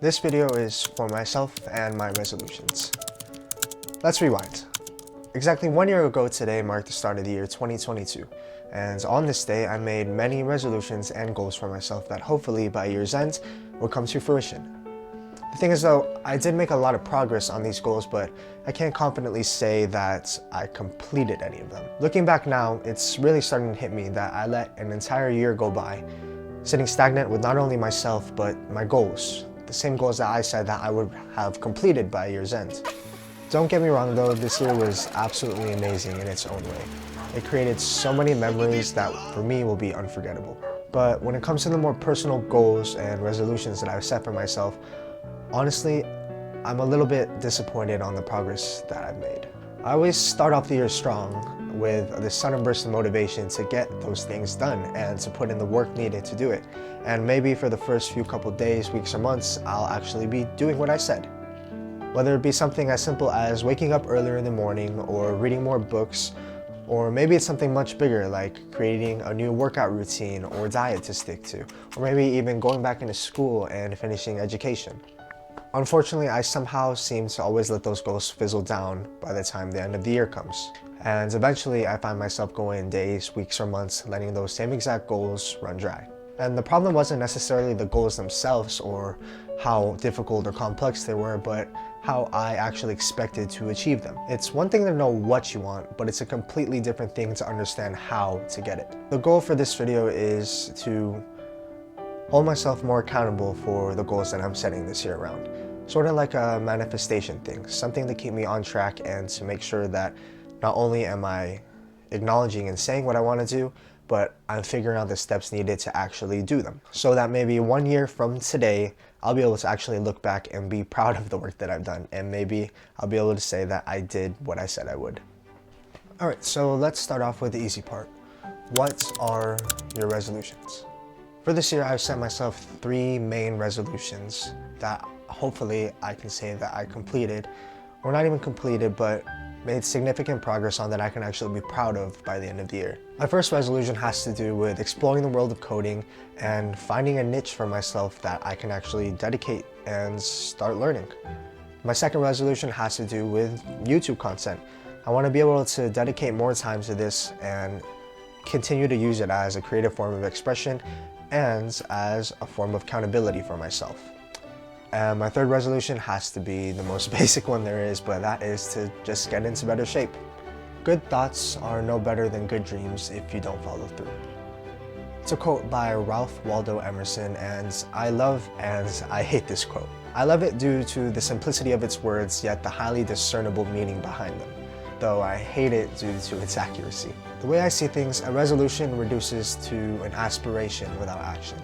This video is for myself and my resolutions. Let's rewind. Exactly 1 year ago today marked the start of the year 2022, and on this day I made many resolutions and goals for myself that hopefully by year's end will come to fruition. The thing is though, I did make a lot of progress on these goals, but I can't confidently say that I completed any of them. Looking back now, it's really starting to hit me that I let an entire year go by, sitting stagnant with not only myself, but my goals. The same goals that I said that I would have completed by year's end. Don't get me wrong though, this year was absolutely amazing in its own way. It created so many memories that for me will be unforgettable. But when it comes to the more personal goals and resolutions that I've set for myself, honestly, I'm a little bit disappointed on the progress that I've made. I always start off the year strong with this sudden burst of motivation to get those things done and to put in the work needed to do it. And maybe for the first few couple days, weeks, or months, I'll actually be doing what I said. Whether it be something as simple as waking up earlier in the morning or reading more books, or maybe it's something much bigger like creating a new workout routine or diet to stick to, or maybe even going back into school and finishing education. Unfortunately, I somehow seem to always let those goals fizzle down by the time the end of the year comes. And eventually I find myself going days, weeks, or months letting those same exact goals run dry. And the problem wasn't necessarily the goals themselves or how difficult or complex they were, but how I actually expected to achieve them. It's one thing to know what you want, but it's a completely different thing to understand how to get it. The goal for this video is to hold myself more accountable for the goals that I'm setting this year around. Sort of like a manifestation thing, something to keep me on track and to make sure that not only am I acknowledging and saying what I want to do, but I'm figuring out the steps needed to actually do them. So that maybe 1 year from today, I'll be able to actually look back and be proud of the work that I've done. And maybe I'll be able to say that I did what I said I would. All right, so let's start off with the easy part. What are your resolutions? For this year, I've set myself 3 main resolutions that hopefully I can say that I completed, or not even completed, but made significant progress on that I can actually be proud of by the end of the year. My first resolution has to do with exploring the world of coding and finding a niche for myself that I can actually dedicate and start learning. My second resolution has to do with YouTube content. I want to be able to dedicate more time to this and continue to use it as a creative form of expression and as a form of accountability for myself. And my third resolution has to be the most basic one there is, but that is to just get into better shape. Good thoughts are no better than good dreams if you don't follow through. It's a quote by Ralph Waldo Emerson, and I love and I hate this quote. I love it due to the simplicity of its words, yet the highly discernible meaning behind them, though I hate it due to its accuracy. The way I see things, a resolution reduces to an aspiration without action.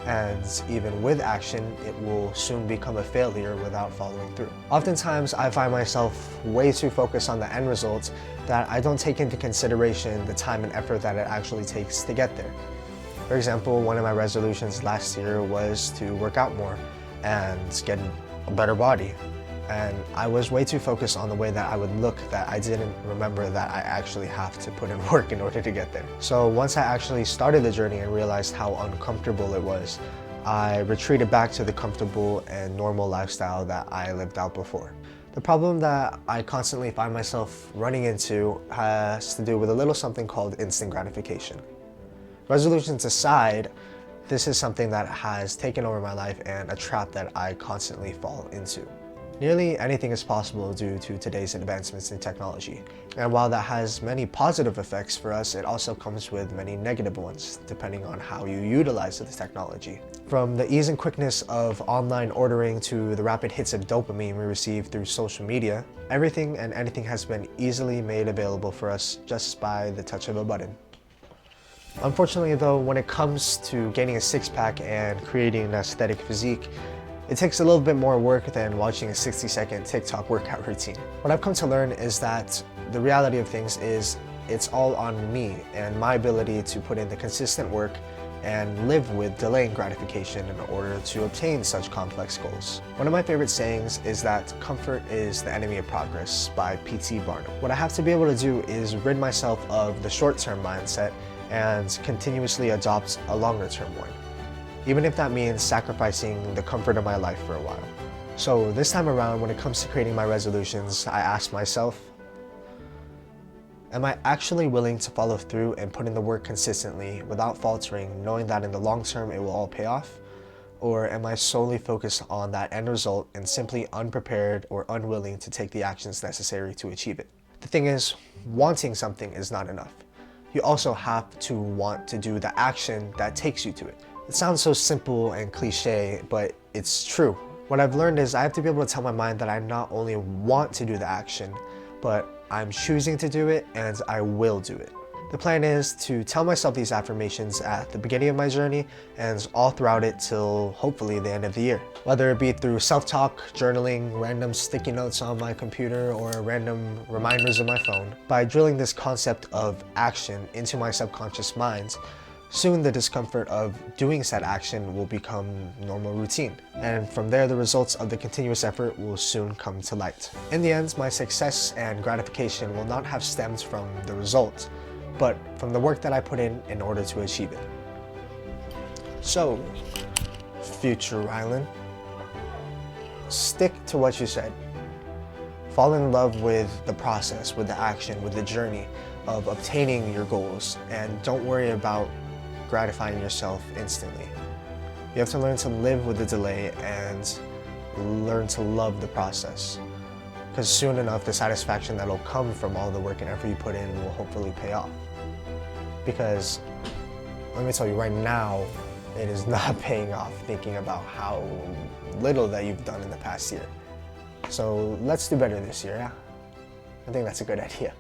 And even with action, it will soon become a failure without following through. Oftentimes, I find myself way too focused on the end result that I don't take into consideration the time and effort that it actually takes to get there. For example, one of my resolutions last year was to work out more and get a better body. And I was way too focused on the way that I would look that I didn't remember that I actually have to put in work in order to get there. So once I actually started the journey and realized how uncomfortable it was, I retreated back to the comfortable and normal lifestyle that I lived out before. The problem that I constantly find myself running into has to do with a little something called instant gratification. Resolutions aside, this is something that has taken over my life and a trap that I constantly fall into. Nearly anything is possible due to today's advancements in technology. And while that has many positive effects for us, it also comes with many negative ones, depending on how you utilize the technology. From the ease and quickness of online ordering to the rapid hits of dopamine we receive through social media, everything and anything has been easily made available for us just by the touch of a button. Unfortunately though, when it comes to gaining a six-pack and creating an aesthetic physique, it takes a little bit more work than watching a 60-second TikTok workout routine. What I've come to learn is that the reality of things is it's all on me and my ability to put in the consistent work and live with delaying gratification in order to obtain such complex goals. One of my favorite sayings is that comfort is the enemy of progress by P.T. Barnum. What I have to be able to do is rid myself of the short-term mindset and continuously adopt a longer-term one. even if that means sacrificing the comfort of my life for a while. So this time around, when it comes to creating my resolutions, I ask myself, am I actually willing to follow through and put in the work consistently without faltering, knowing that in the long term it will all pay off? Or am I solely focused on that end result and simply unprepared or unwilling to take the actions necessary to achieve it? The thing is, wanting something is not enough. You also have to want to do the action that takes you to it. It sounds so simple and cliche, but it's true. What I've learned is I have to be able to tell my mind that I not only want to do the action, but I'm choosing to do it and I will do it. The plan is to tell myself these affirmations at the beginning of my journey and all throughout it till hopefully the end of the year. Whether it be through self-talk, journaling, random sticky notes on my computer, or random reminders on my phone. By drilling this concept of action into my subconscious mind, soon the discomfort of doing said action will become normal routine. And from there, the results of the continuous effort will soon come to light. In the end, my success and gratification will not have stemmed from the result, but from the work that I put in order to achieve it. So, future Rylan, stick to what you said. Fall in love with the process, with the action, with the journey of obtaining your goals, and don't worry about gratifying yourself instantly. You have to learn to live with the delay and learn to love the process. Because soon enough, the satisfaction that'll come from all the work and effort you put in will hopefully pay off. Because, let me tell you right now, it is not paying off thinking about how little that you've done in the past year. So let's do better this year, yeah? I think that's a good idea.